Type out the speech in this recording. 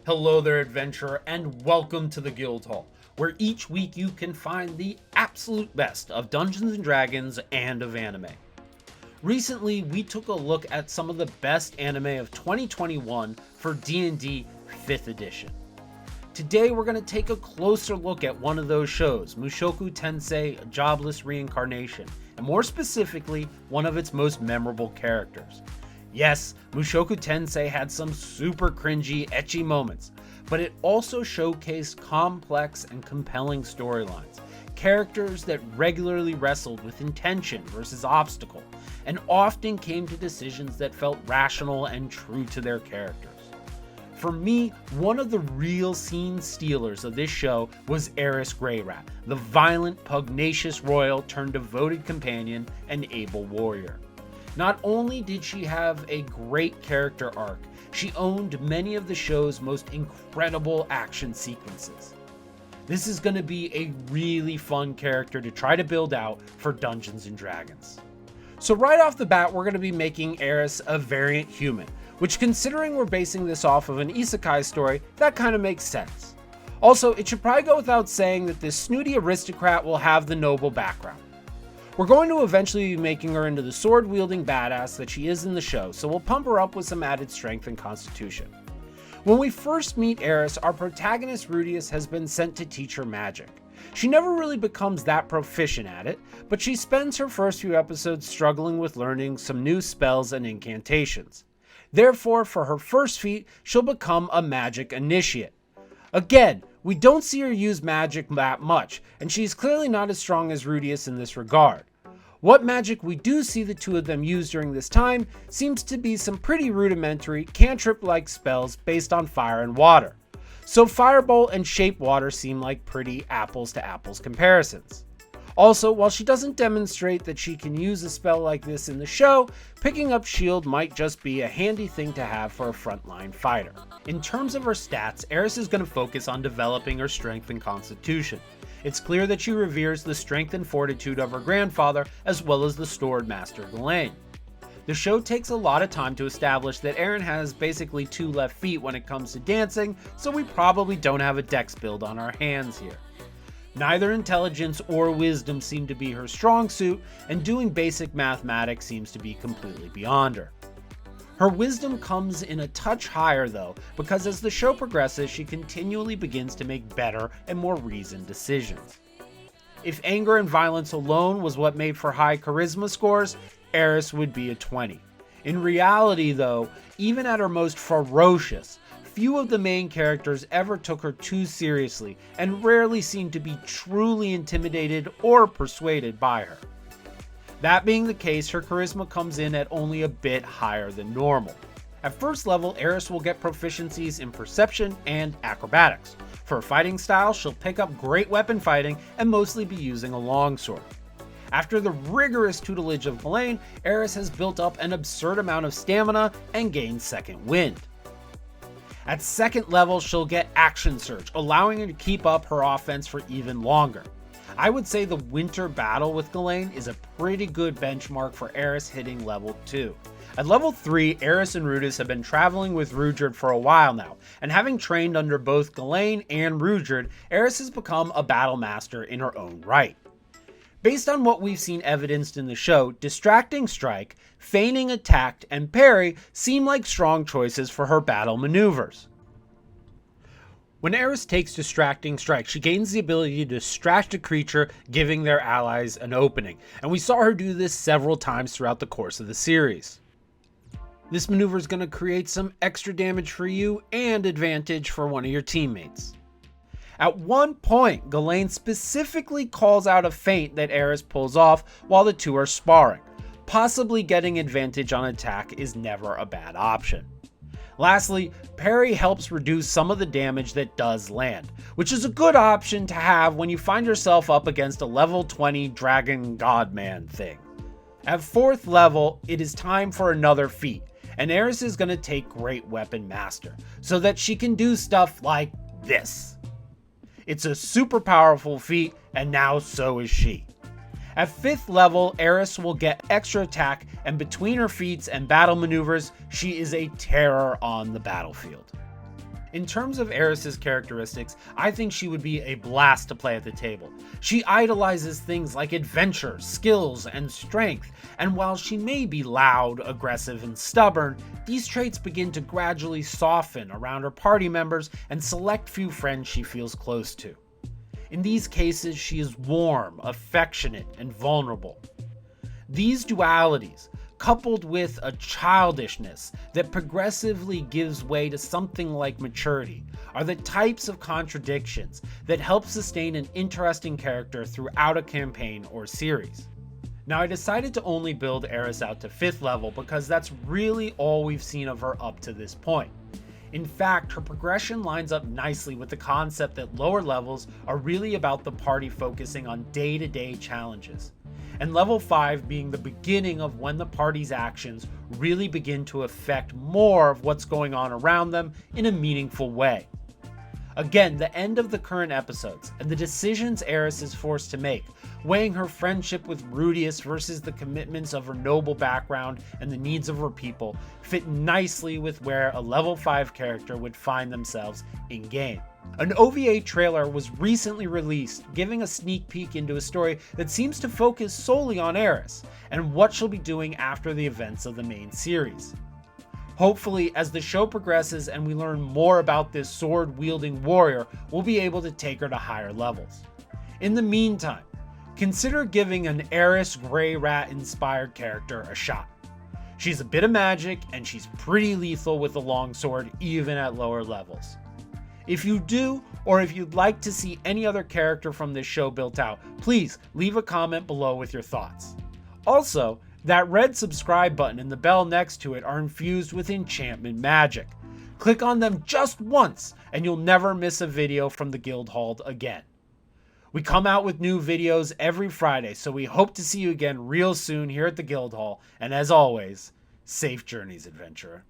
Hello there, adventurer, and welcome to the Guild Hall, where each week you can find the absolute best of Dungeons & Dragons and of anime. Recently, we took a look at some of the best anime of 2021 for D&D 5th edition. Today, we're going to take a closer look at one of those shows, Mushoku Tensei, Jobless Reincarnation, and more specifically, one of its most memorable characters. Yes, Mushoku Tensei had some super cringy, ecchi moments, but it also showcased complex and compelling storylines, characters that regularly wrestled with intention versus obstacle, and often came to decisions that felt rational and true to their characters. For me, one of the real scene stealers of this show was Eris Greyrat, the violent, pugnacious royal turned devoted companion and able warrior. Not only did she have a great character arc, she owned many of the show's most incredible action sequences. This is going to be a really fun character to try to build out for Dungeons & Dragons. So right off the bat, we're going to be making Eris a variant human, which, considering we're basing this off of an isekai story, that kind of makes sense. Also, it should probably go without saying that this snooty aristocrat will have the noble background. We're going to eventually be making her into the sword-wielding badass that she is in the show, so we'll pump her up with some added strength and constitution. When we first meet Eris, our protagonist Rudius has been sent to teach her magic. She never really becomes that proficient at it, but she spends her first few episodes struggling with learning some new spells and incantations. Therefore, for her first feat, she'll become a magic initiate. Again, we don't see her use magic that much, and she's clearly not as strong as Rudius in this regard. What magic we do see the two of them use during this time seems to be some pretty rudimentary, cantrip-like spells based on fire and water. So Firebolt and Shape Water seem like pretty apples-to-apples comparisons. Also, while she doesn't demonstrate that she can use a spell like this in the show, picking up Shield might just be a handy thing to have for a frontline fighter. In terms of her stats, Eris is going to focus on developing her strength and constitution. It's clear that she reveres the strength and fortitude of her grandfather, as well as the sword master Ghislaine. The show takes a lot of time to establish that Erin has basically 2 left feet when it comes to dancing, so we probably don't have a dex build on our hands here. Neither intelligence or wisdom seem to be her strong suit, and doing basic mathematics seems to be completely beyond her. Her wisdom comes in a touch higher though, because as the show progresses, she continually begins to make better and more reasoned decisions. If anger and violence alone was what made for high charisma scores, Eris would be a 20. In reality though, even at her most ferocious, few of the main characters ever took her too seriously and rarely seemed to be truly intimidated or persuaded by her. That being the case, her charisma comes in at only a bit higher than normal. At first level, Eris will get proficiencies in perception and acrobatics. For her fighting style, she'll pick up great weapon fighting and mostly be using a longsword. After the rigorous tutelage of Ghislaine, Eris has built up an absurd amount of stamina and gained second wind. At second level, she'll get Action Surge, allowing her to keep up her offense for even longer. I would say the winter battle with Ghislaine is a pretty good benchmark for Eris hitting level 2. At level 3, Eris and Rudius have been traveling with Ruijerd for a while now, and having trained under both Ghislaine and Ruijerd, Eris has become a battle master in her own right. Based on what we've seen evidenced in the show, Distracting Strike, Feigning Attack, and Parry seem like strong choices for her battle maneuvers. When Eris takes Distracting Strike, she gains the ability to distract a creature, giving their allies an opening, and we saw her do this several times throughout the course of the series. This maneuver is going to create some extra damage for you and advantage for one of your teammates. At one point, Ghislaine specifically calls out a feint that Eris pulls off while the two are sparring. Possibly getting advantage on attack is never a bad option. Lastly, parry helps reduce some of the damage that does land, which is a good option to have when you find yourself up against a level 20 Dragon Godman thing. At 4th level, it is time for another feat, and Eris is going to take Great Weapon Master, so that she can do stuff like this. It's a super powerful feat, and now so is she. At 5th level, Eris will get extra attack, and between her feats and battle maneuvers, she is a terror on the battlefield. In terms of Eris's characteristics, I think she would be a blast to play at the table. She idolizes things like adventure, skills, and strength, and while she may be loud, aggressive, and stubborn, these traits begin to gradually soften around her party members and select few friends she feels close to. In these cases, she is warm, affectionate, and vulnerable. These dualities, coupled with a childishness that progressively gives way to something like maturity, are the types of contradictions that help sustain an interesting character throughout a campaign or series. Now, I decided to only build Eris out to 5th level because that's really all we've seen of her up to this point. In fact, her progression lines up nicely with the concept that lower levels are really about the party focusing on day-to-day challenges, and level 5 being the beginning of when the party's actions really begin to affect more of what's going on around them in a meaningful way. Again, the end of the current episodes and the decisions Eris is forced to make, weighing her friendship with Rudius versus the commitments of her noble background and the needs of her people, fit nicely with where a level 5 character would find themselves in-game. An OVA trailer was recently released, giving a sneak peek into a story that seems to focus solely on Eris, and what she'll be doing after the events of the main series. Hopefully, as the show progresses and we learn more about this sword-wielding warrior, we'll be able to take her to higher levels. In the meantime, consider giving an Eris Greyrat inspired character a shot. She's a bit of magic, and she's pretty lethal with the longsword even at lower levels. If you do, or if you'd like to see any other character from this show built out, please leave a comment below with your thoughts. Also, that red subscribe button and the bell next to it are infused with enchantment magic. Click on them just once and you'll never miss a video from the Guildhall again. We come out with new videos every Friday, so we hope to see you again real soon here at the Guildhall, and as always, safe journeys, adventurer.